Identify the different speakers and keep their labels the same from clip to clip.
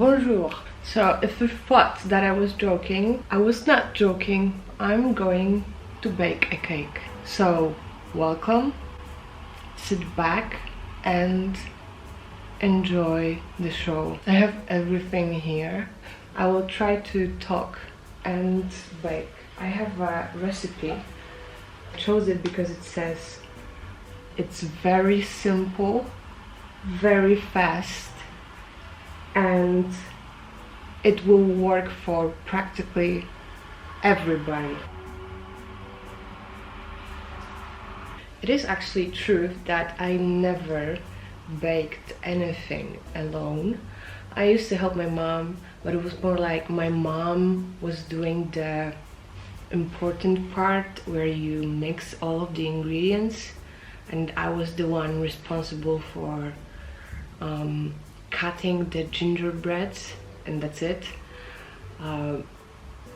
Speaker 1: Bonjour. So if you thought that I was joking, I was not joking. I'm going to bake a cake. So welcome, sit back and enjoy the show. I have everything here. I will try to talk and bake. I have a recipe. I chose it because it says it's very simple, very fast, and it will work for practically everybody. It is actually true that I never baked anything alone. I used to help my mom, but it was more like my mom was doing the important part where you mix all of the ingredients, and I was the one responsible for cutting the gingerbreads, and that's it.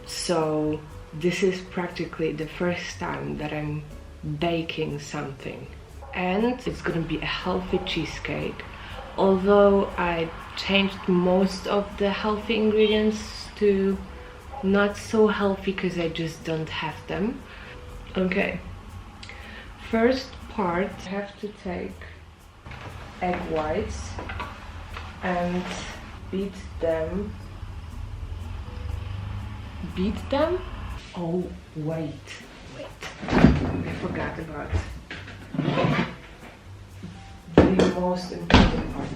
Speaker 1: So this is practically the first time that I'm baking something, and it's gonna be a healthy cheesecake, although I changed most of the healthy ingredients to not so healthy because I just don't have them. Okay, first part, I have to take egg whites and beat them. Oh, wait, I forgot about the most important part.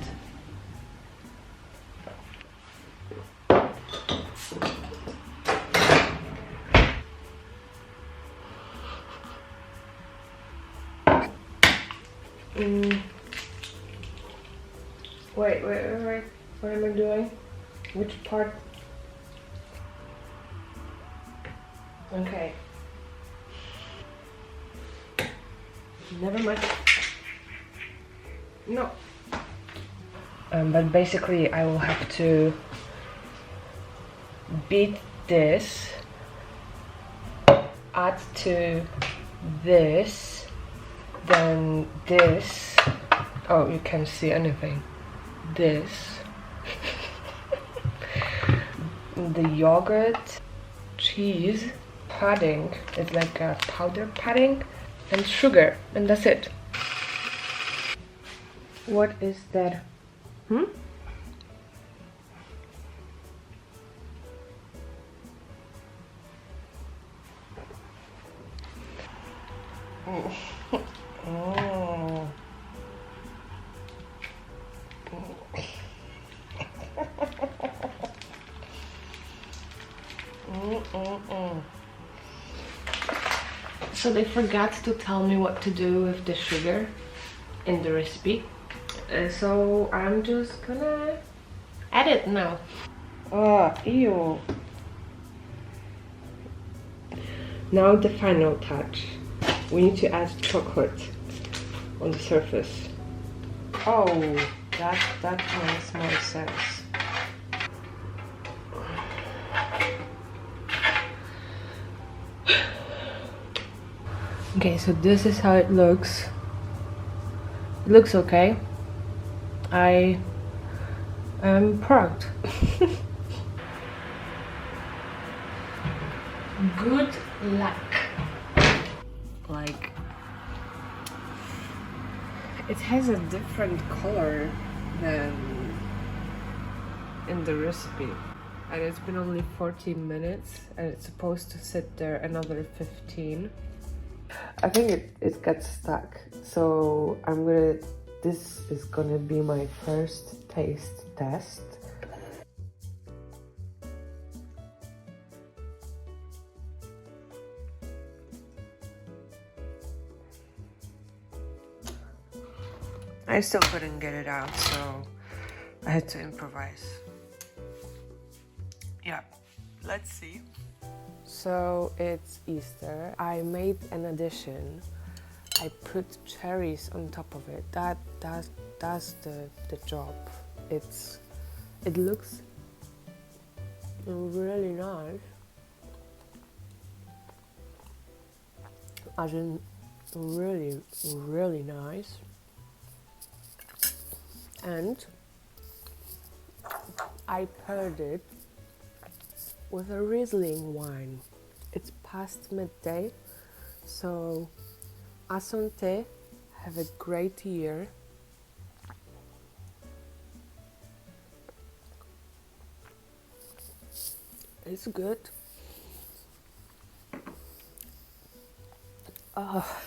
Speaker 1: Wait, what am I doing? Which part? Okay. Never mind. No. But basically I will have to beat this, add to this, then this. Oh, you can't see anything. This. The yogurt, cheese, pudding, it's like a powder pudding, and sugar, and that's it. What is that? Oh. So they forgot to tell me what to do with the sugar in the recipe, so I'm just gonna add it now. Oh, ew. Now the final touch. We need to add chocolate on the surface. Oh, that makes more sense. Okay, so this is how it looks. It looks okay. I am proud. Good luck. Like, it has a different color than in the recipe, and it's been only 14 minutes and it's supposed to sit there another 15. I think it got stuck, so this is gonna be my first taste test. I still couldn't get it out, so I had to improvise. Yeah, let's see. So it's Easter. I made an addition. I put cherries on top of it. That's the job. It looks really nice. As in really nice. And I paired it with a Riesling wine. It's past midday, so asante, have a great year. It's good. Oh.